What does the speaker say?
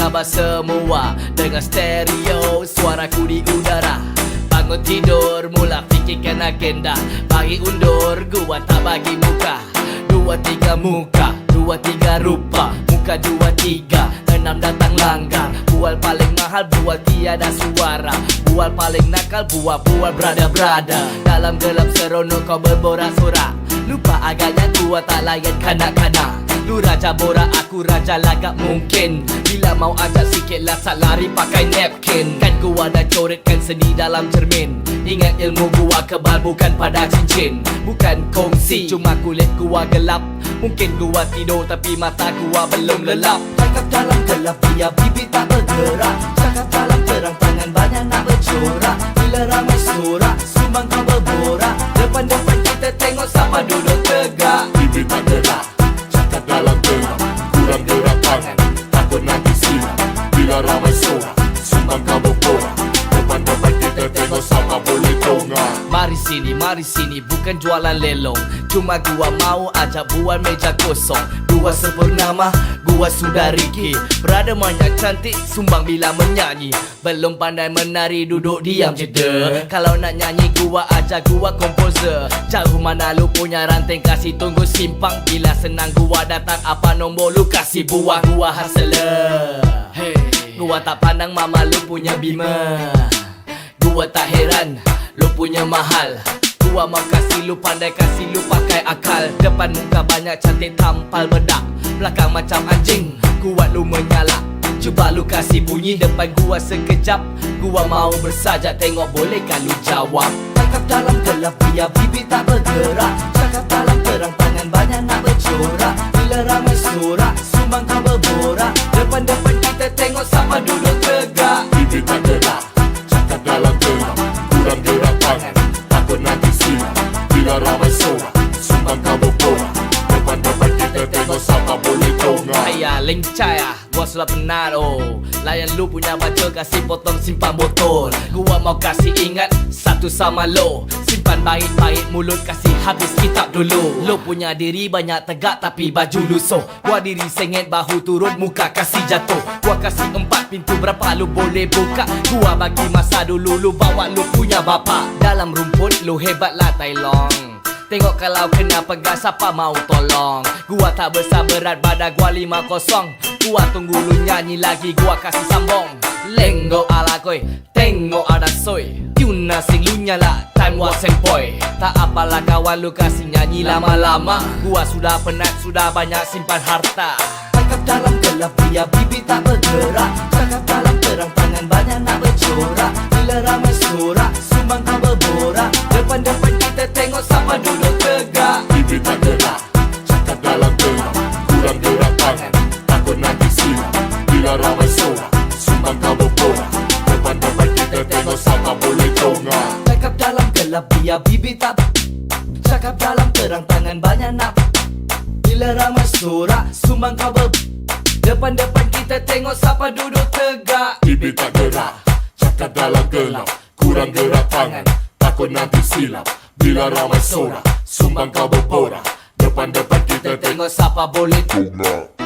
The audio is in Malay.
khabar semua? Dengan stereo suaraku di udara. Bangun tidur mula fikirkan agenda. Bagi undur gua tak bagi muka. 2, 3 muka, 2, 3 rupa. Muka 2, 3, 6 datang langgar. Bual paling mahal, bual tiada suara. Bual paling nakal, bual berada-berada. Dalam gelap seronok kau berborak-sorak. Lupa agaknya gua tak layan kanak-kanak. Lu raja borak, aku raja lagak mungkin. Bila mau ajak sikit lasak lari pakai napkin. Kan gua dah coretkan seni dalam cermin. Ingat ilmu gua kebal bukan pada cincin. Bukan kongsi, cuma kulit gua gelap. Mungkin gua tidur tapi mata gua belum lelap. Cakap dalam gelap biar bibir tak bergerak. Cakap dalam terang tangan banyak nak bercorak. Bila ramai sorak, sumbang kau berborak. Depan-depan kita tengok siapa duduk tegak. Bibir tak gerak, cakap dalam gelap. Kurang gerak tangan, takut nanti silap. Bila ramai sorak, sumbang kau berborak. Depan-depan kita tengok siapa boleh dongak. Mari sini, bukan jualan lelong. Cuma gua mau ajak buat meja kosong. Gua sempurnama, gua sudah Ricky. Berada banyak cantik, sumbang bila menyanyi. Belum pandai menari, duduk diam je deh. Kalau nak nyanyi gua ajak gua komposer. Jauh mana lu punya ranting, kasih tunggu simpang. Bila senang gua datang, apa nombor lu kasih buang. Gua hustler, hey. Gua tak pandang mama lu punya bima. Gua tak heran, lu punya mahal. Gua mau kasih lu pandai, kasih lu pakai akal. Depan muka banyak cantik tampal bedak. Belakang macam anjing, kuat lu menyala. Cuba lu kasih bunyi depan gua sekejap. Gua mau bersajak, tengok bolehkah lu jawab. Cakap dalam gelap biar bibir tak bergerak. Cakap dalam terang tangan banyak nak bercorak. Bila ramai sorak, sumbang kau berborak. Depan-depan kita tengok siapa duduk tegak. Bibir tak gerak, cakap dalam gelap. Kurang gerak tangan, takut nanti silap. Bila ramai sorak, sumbang kau berborak. Depan-depan kita tengok siapa boleh dongak. Ayah lencai gua sudah penat oh. Layan lu punya baca, kasih potong simpan botol. Gua mau kasih ingat satu sama lo. Simpan baik-baik mulut, kasih habis kitab dulu. Lo punya diri banyak tegak tapi baju lusuh. Gua diri sengit, bahu turun, muka kasih jatuh. Gua kasih 4 pintu, berapa lu boleh buka. Gua bagi masa dulu, lu bawa lu punya bapa. Dalam rumput lu hebatlah Tai Long. Tengok kalau kena pegang siapa mau tolong. Gua tak bersabaran, badan gua 5-0. Gua tunggu lu nyanyi lagi, gua kasih sambung. Lenggo ala koi, tengok ada soy. Yuna sing lu nyala, time was sempoi. Tak apalah kawan lu kasih nyanyi lama-lama. Gua sudah penat, sudah banyak simpan harta. Cakap dalam gelap biar bibir tak bergerak. Cakap dalam terang tangan banyak nak bercorak. Bila ramai sorak, sumbang kau berborak. Depan-depan kita tengok siapa duduk tegak. Bibir tak gerak, cakap dalam gelap. Kurang gerak tangan, takut nanti silap. Bila ramai sorak, sumbang kau berborak. Depan-depan kita tengok siapa boleh dongak. Cakap dalam gelap biar bibir tak. Cakap dalam terang tangan banyak nak. Bila ramai sorak, sumbang kau ber. Depan-depan kita tengok siapa duduk tegak. Bibir tak gerak, cakap dalam gelap. Kurang gerak tangan, takut nanti silap. Bila ramai sorak, sumbang kau berborak. Depan-depan kita Tengok siapa boleh dongak.